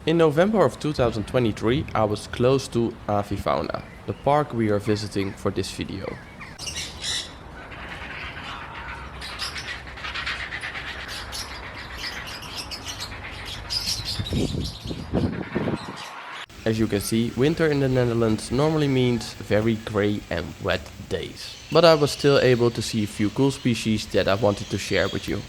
In November of 2023, I was close to Avifauna, the park we are visiting for this video. As you can see, winter in the Netherlands normally means very grey and wet days. But I was still able to see a few cool species that I wanted to share with you.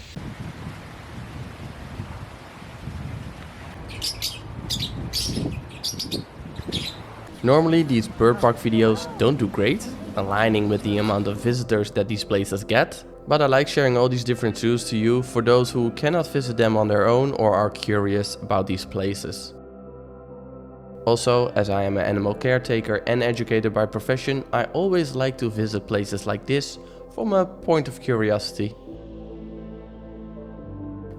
Normally these bird park videos don't do great, aligning with the amount of visitors that these places get. But I like sharing all these different zoos to you for those who cannot visit them on their own or are curious about these places. Also, as I am an animal caretaker and educator by profession, I always like to visit places like this from a point of curiosity.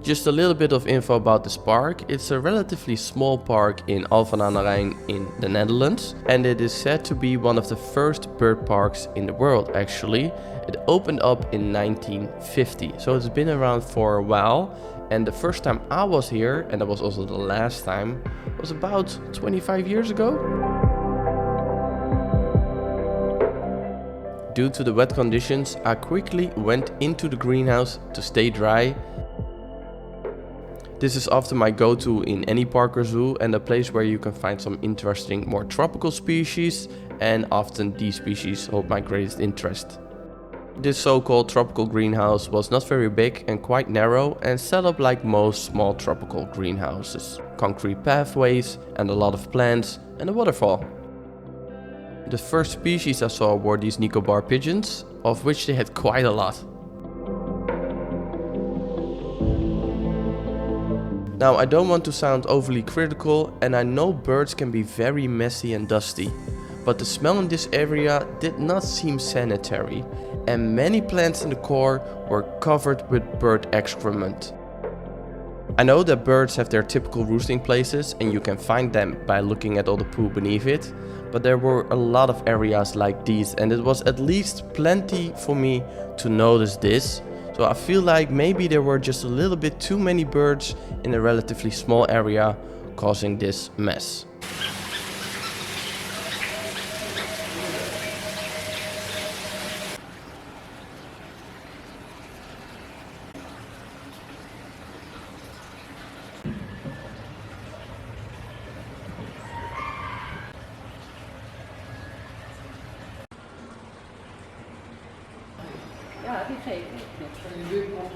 Just a little bit of info about this park. It's a relatively small park in Alphen aan den Rijn in the Netherlands, and it is said to be one of the first bird parks in the world actually. It opened up in 1950, so it's been around for a while. And the first time I was here, and that was also the last time, was about 25 years ago. Due to the wet conditions, I quickly went into the greenhouse to stay dry. This is often my go-to in any park or zoo and a place where you can find some interesting, more tropical species, and often these species hold my greatest interest. This so-called tropical greenhouse was not very big and quite narrow and set up like most small tropical greenhouses. Concrete pathways and a lot of plants and a waterfall. The first species I saw were these Nicobar pigeons, of which they had quite a lot. Now I don't want to sound overly critical, and I know birds can be very messy and dusty, but the smell in this area did not seem sanitary, and many plants in the core were covered with bird excrement. I know that birds have their typical roosting places and you can find them by looking at all the poo beneath it, but there were a lot of areas like these and it was at least plenty for me to notice this. So I feel like maybe there were just a little bit too many birds in a relatively small area causing this mess.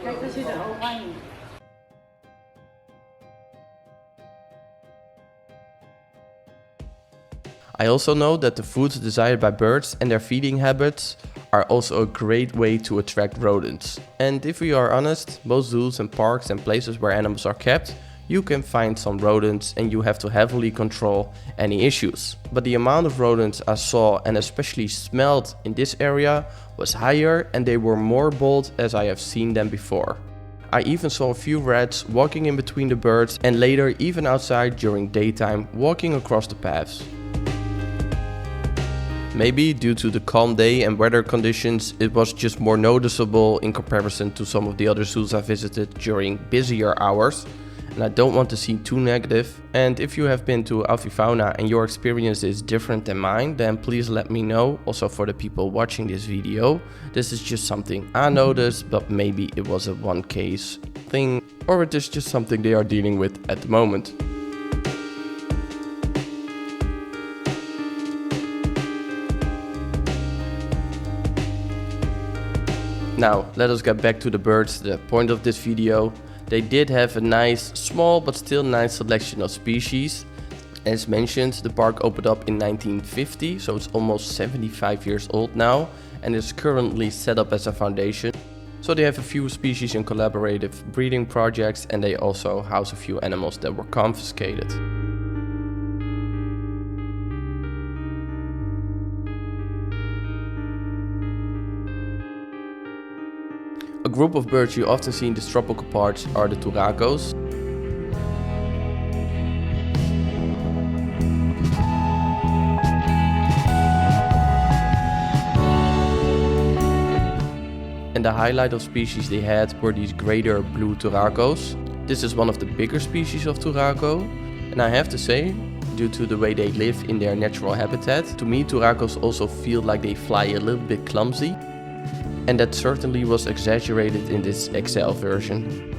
Kijk, daar zit een oranje. I also know that the foods desired by birds and their feeding habits are also a great way to attract rodents. And if we are honest, most zoos and parks and places where animals are kept, you can find some rodents and you have to heavily control any issues. But the amount of rodents I saw and especially smelled in this area was higher and they were more bold as I have seen them before. I even saw a few rats walking in between the birds and later even outside during daytime walking across the paths. Maybe due to the calm day and weather conditions, it was just more noticeable in comparison to some of the other zoos I visited during busier hours. And I don't want to seem too negative. And if you have been to Avifauna and your experience is different than mine, then please let me know. Also for the people watching this video, this is just something I noticed, but maybe it was a one case thing, or it is just something they are dealing with at the moment. Now, let us get back to the birds, the point of this video. They did have a nice, small but still nice selection of species. As mentioned, the park opened up in 1950, so it's almost 75 years old now and is currently set up as a foundation. So they have a few species in collaborative breeding projects and they also house a few animals that were confiscated. A group of birds you often see in these tropical parts are the Turacos. and the highlight of species they had were these greater blue Turacos. This is one of the bigger species of Turaco, and I have to say, due to the way they live in their natural habitat, to me Turacos also feel like they fly a little bit clumsy, and that certainly was exaggerated in this XL version.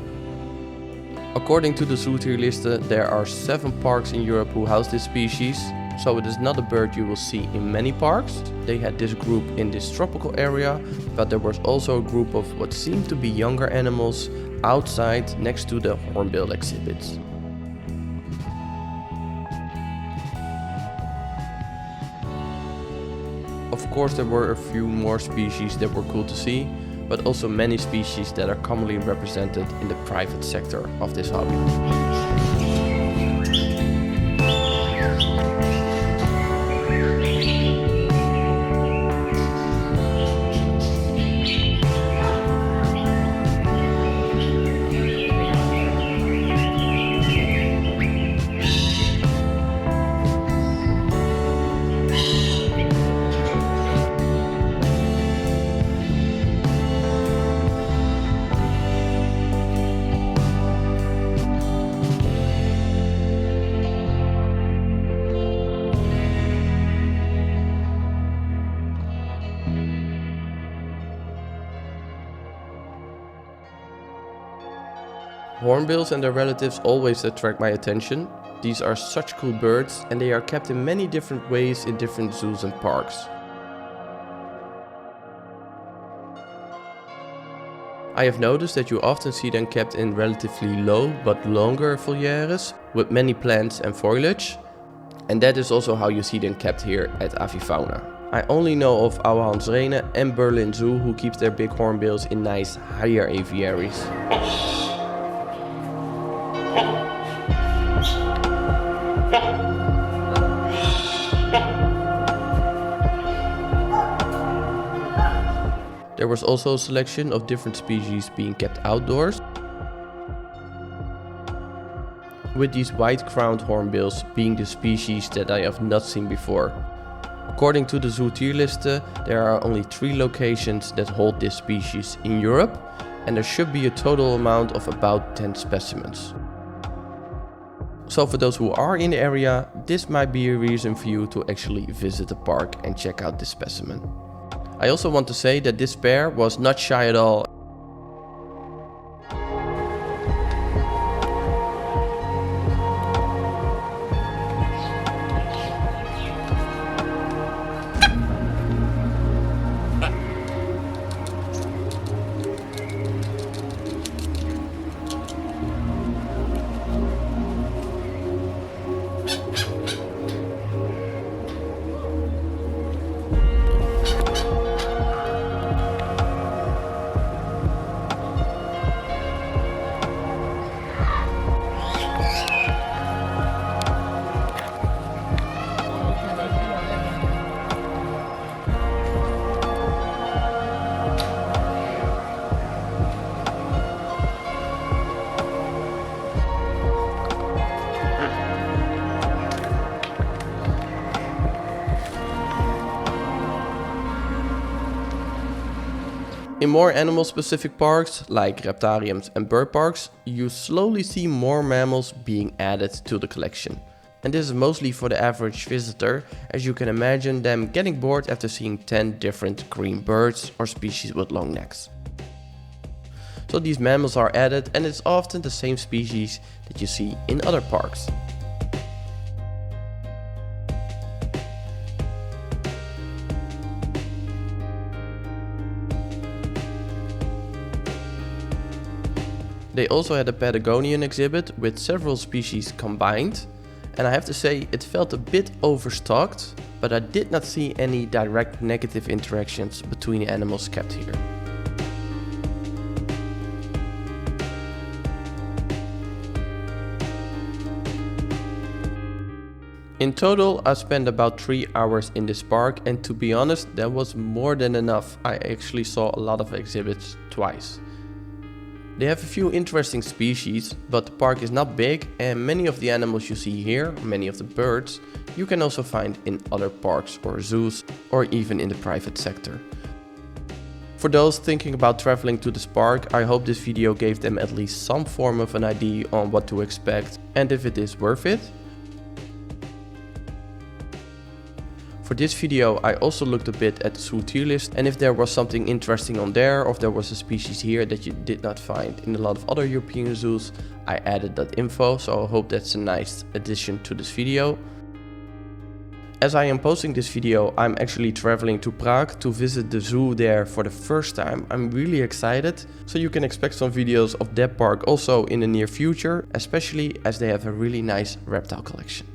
According to the Zootierliste, there are 7 parks in Europe who house this species, so it is not a bird you will see in many parks. They had this group in this tropical area, but there was also a group of what seemed to be younger animals outside next to the hornbill exhibits. Of course, there were a few more species that were cool to see, but also many species that are commonly represented in the private sector of this hobby. Hornbills and their relatives always attract my attention. These are such cool birds and they are kept in many different ways in different zoos and parks. I have noticed that you often see them kept in relatively low but longer volières with many plants and foliage, and that is also how you see them kept here at Avifauna. I only know of Ouwehandsrene and Berlin Zoo who keeps their big hornbills in nice higher aviaries. There was also a selection of different species being kept outdoors, with these white-crowned hornbills being the species that I have not seen before. According to the Zootierliste, there are only 3 locations that hold this species in Europe, and there should be a total amount of about 10 specimens. So for those who are in the area, this might be a reason for you to actually visit the park and check out this specimen. I also want to say that this pair was not shy at all. In more animal-specific parks, like reptariums and bird parks, you slowly see more mammals being added to the collection. And this is mostly for the average visitor, as you can imagine them getting bored after seeing 10 different green birds or species with long necks. So these mammals are added, and it's often the same species that you see in other parks. They also had a Patagonian exhibit with several species combined, and I have to say it felt a bit overstocked, but I did not see any direct negative interactions between the animals kept here. In total, I spent about 3 hours in this park, and to be honest, that was more than enough. I actually saw a lot of exhibits twice. They have a few interesting species, but the park is not big, and many of the animals you see here, many of the birds, you can also find in other parks or zoos, or even in the private sector. For those thinking about traveling to this park, I hope this video gave them at least some form of an idea on what to expect and if it is worth it. For this video I also looked a bit at the zoo tier list, and if there was something interesting on there or if there was a species here that you did not find in a lot of other European zoos, I added that info, so I hope that's a nice addition to this video. As I am posting this video, I'm actually traveling to Prague to visit the zoo there for the first time. I'm really excited, so you can expect some videos of that park also in the near future, especially as they have a really nice reptile collection.